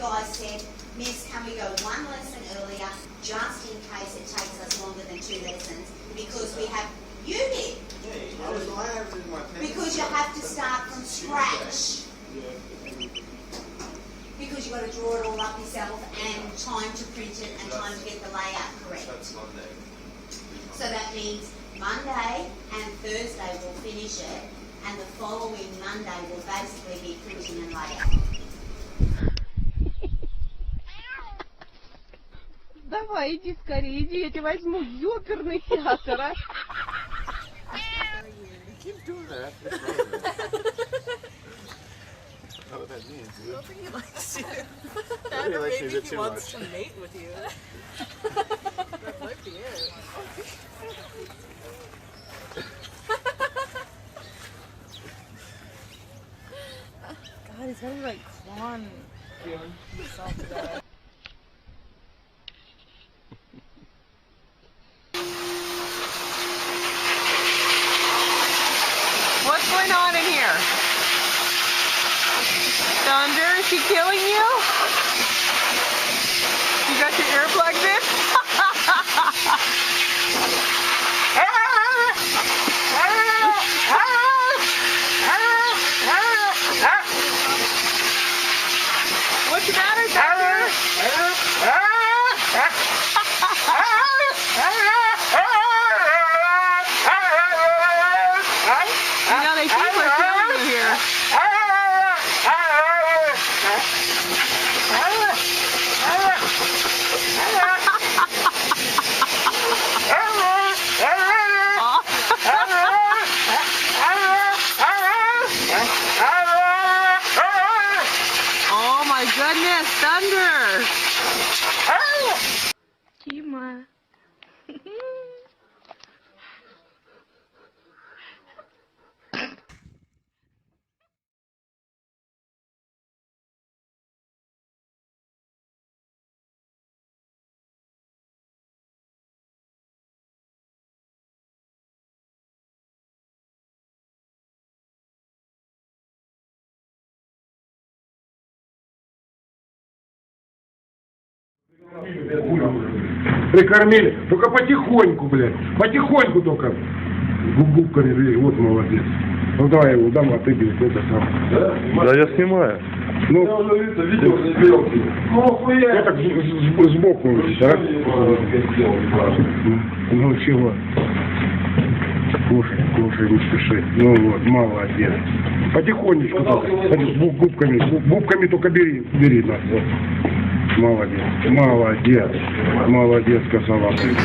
guys said, Miss, can we go one lesson earlier, just in case it takes us longer than 2 lessons, because we have, you did. Because you have to start from scratch. Because you've got to draw it all up yourself and time to print it and time to get the layout correct. That's Monday. So that means Monday and Thursday we'll finish it, and the following Monday will basically be printing and layout. Давай, иди скорее, иди, я тебя возьму в ёперный театр, а? Keep doing that. I don't know what that means, I dude. don't think he likes you. Maybe he likes me a Maybe bit he too wants much. to mate with you. That might be it. God, he's having like Quan doing himself today. What's going on in here? Thunder, is she killing you? You got your earplugs in? What's the matter, Thunder? You know, they people are killing you here. Oh my goodness, Thunder! Тима. Прикормили. Только потихоньку, блядь. Потихоньку только. Губками, блядь, вот молодец. Ну давай его, дам, а ты, блядь, это сам. Да, я снимаю. Ну, Я уже это видео забил. Ну, охуя. я так сбоку здесь, а? Ну чего? Кушай, кушай, не спеши. Ну вот, молодец. Потихонечку только. Смотри, губками только бери нас. Вот. Молодец, молодец, молодец, косолапый.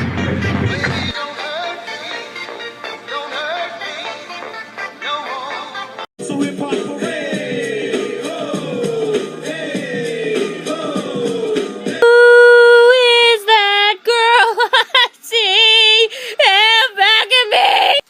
Who is that girl I see in back of me?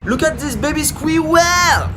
Look at this baby squirrel!